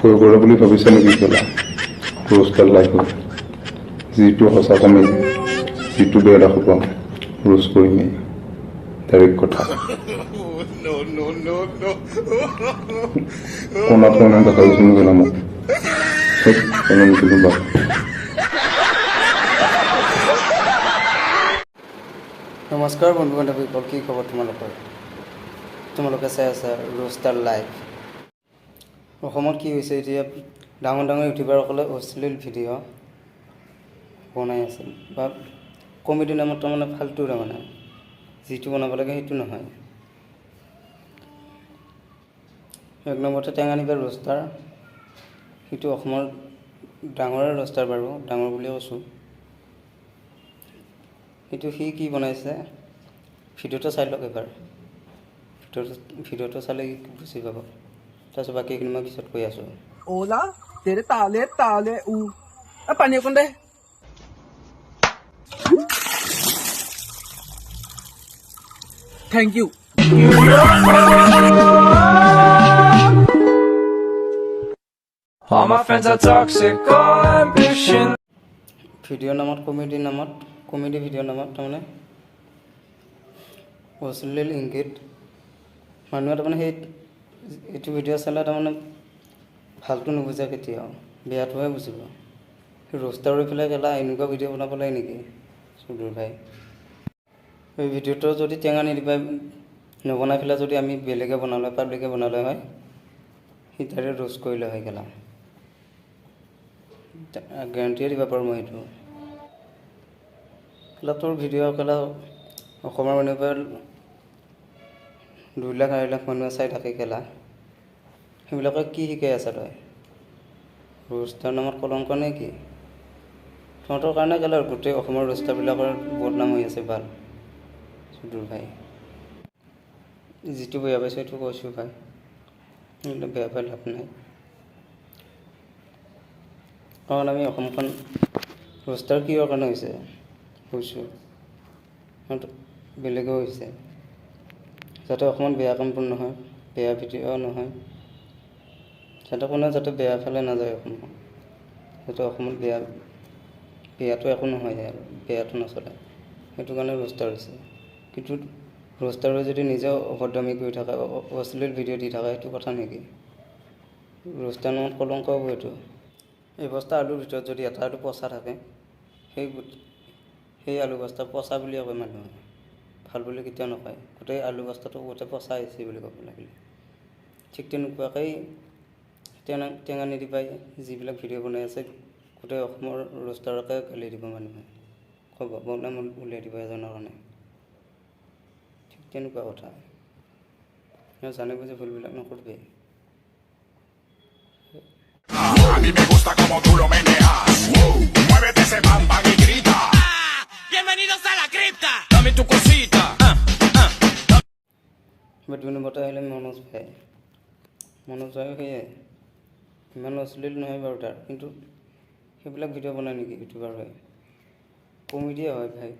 ভয় কৰে বুলি ভাবিছে নেকি কেলা ৰোষ্টাৰ লাইফত যিটো সঁচা কমেই যিটো বেয়া ৰাখব ৰোজ কৰিমেই ডাইৰেক্ট কথা কোনা থোনা দেখা গৈছে মোক কেলা মোক চব কেনে নিছিলোঁ বা নমস্কাৰ বন্ধু বান্ধৱীসকল, কি খবৰ তোমালোকে চাই আছা ৰোষ্টাৰ লাইভ। অসমত কি হৈছে এতিয়া ডাঙৰ ডাঙৰ ইউটিউবাৰসকলে অশ্লীল ভিডিঅ' বনাই আছে বা কমেডি নামত তাৰমানে ফাল্টু তাৰমানে যিটো বনাব লাগে সেইটো নহয়। এক নম্বৰতে টেঙানীবাৰ ৰোষ্টাৰ, সেইটো অসমৰ ডাঙৰে ৰোষ্টাৰ বাৰু, ডাঙৰ বুলিয়ে কৈছোঁ। কিন্তু সি কি বনাইছে ভিডিঅ'টো চাই লওক এবাৰ, ভিডিঅ'টো চালে বুজি পাব। তাৰপিছত বাকীখিনি মই পিছত কৈ আছোঁ। Hola, tere tale পানী অকণ দে। Thank you. All my friends are toxic, all ambition. Video' নামত কমেডি ভিডিঅ' নামত তাৰমানে অশ্লীল ইংগিত মানুহে তাৰমানে এইটো ভিডিঅ' চালে তাৰমানে ভালটো নুবুজে, কেতিয়াও বেয়াটোহে বুজিব। ৰোষ্টাৰ হৈ পেলাই কেলা এনেকুৱা ভিডিঅ' বনাব লাগে নেকি চুদুৰ ভাই। এই ভিডিঅ'টো যদি টেঙা নিদিবা নবনাই পেলাই যদি আমি বেলেগে বনালে পাব্লিকে বনালে হয় সি ডাইৰেক্ট ৰোষ্ট কৰিলে হয় কেলা, গেৰাণ্টিয়ে দিব পাৰোঁ মই সেইটো। কেলা তোৰ ভিডিঅ' কেলা অসমৰ মানুহৰ 2 লাখ 2.5 লাখ মানুহে চাই থাকে কেলা, সেইবিলাকক কি শিকাই আছা তই? ৰোষ্টাৰ নামত কলংক নে কি? তহঁতৰ কাৰণে কেলা গোটেই অসমৰ ৰোষ্টাৰবিলাকৰ বদনাম হৈ আছে ভাল চুদুৰ ভাই। যিটো বেয়া পাইছোঁ সেইটো কৈছোঁ ভাই, এইবিলাক বেয়া পাই লাভ নাই। কাৰণ আমি অসমখন ৰোষ্টাৰ কিহৰ কাৰণে হৈছোঁ বেলেগেও হৈছে যাতে অসমত বেয়া কামবোৰ নহয়, বেয়া ভিডিঅ' নহয়, যাতে কোনেও যাতে বেয়া ফালে নাযায় অসমখন, যাতে অসমত বেয়াটো একো নহয় আৰু বেয়াটো নচলে, সেইটো কাৰণে ৰোষ্টাৰ হৈছে। কিন্তু ৰোষ্টাৰ হৈ যদি নিজেও অভদ্ৰামি কৰি থাকে, অশ্লীল ভিডিঅ' দি থাকে, সেইটো কথা নেকি? ৰোষ্টাৰ নামত কলংক হ'ব এইটো। এই বস্তা আলুৰ ভিতৰত যদি এটা আলু পচা থাকে, সেই আলু বস্তা পচা বুলিয়ে কয় মানুহে, ভাল বুলি কেতিয়াও নকয়। গোটেই আলু বস্তাটো গোটেই পচা আহিছে বুলি ক'ব লাগিলে। ঠিক তেনেকুৱাকৈ টেঙা নিদিবাই যিবিলাক ভিডিঅ' বনাই আছে গোটেই অসমৰ ৰোষ্টাৰকে গালি দিব মানুহে, ক'ব বদনাম উলিয়াই দিব এজনৰ কাৰণে। ঠিক তেনেকুৱা কথা, জানি বুজি ভুলবিলাক নকৰিবি। A mí me gusta como tú lo meneas. Muévete ese bam bam y grita. Bienvenidos a la cripta. Dame tu cosita. বাট 2 নম্বৰতে আহিলে মনোজ ভাই সেয়ে ইমান অশ্লীল নহয় বাৰু তাৰ, কিন্তু সেইবিলাক ভিডিঅ' বনায় নেকি ইউটিউবাৰ হয়, কমেডিয়ে হয় ভাই।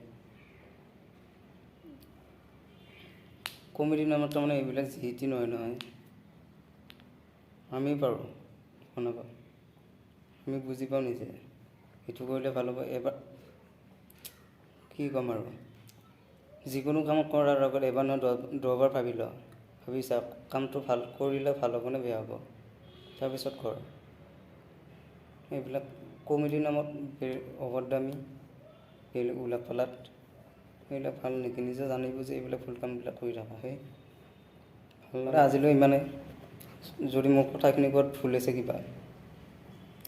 কমেডি নামত তাৰমানে এইবিলাক যিটি নহয়। আমি পাৰোঁ বনাব, আমি বুজি পাওঁ নিজে এইটো কৰিলে ভাল হ'ব। এবাৰ কি ক'ম আৰু, যিকোনো কাম কৰাৰ আগত এবাৰ নহয় 10 বাৰ ভাবি চা কামটো ভাল কৰিলে ভাল হ'ব নে বেয়া হ'ব, তাৰপিছত কৰ। এইবিলাক কমেডি নামত অভদ্ৰামি বেলেগ উলাপ পালাত সেইবিলাক ভাল নেকি? নিজে জানি বুজি এইবিলাক ভুল কামবিলাক কৰি থকা সেই ভাল লাগে। আজিলৈ ইমানেই। যদি মোৰ কথাখিনি ক'ত ভুল হৈছে কিবা,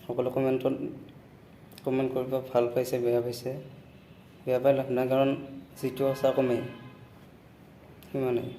সকলো কমেণ্ট কৰিব, ভাল পাইছে বেয়া পাইছে, বেয়া পাই লাভ নাই, কাৰণ যিটো সঁচা কমেই সিমানেই।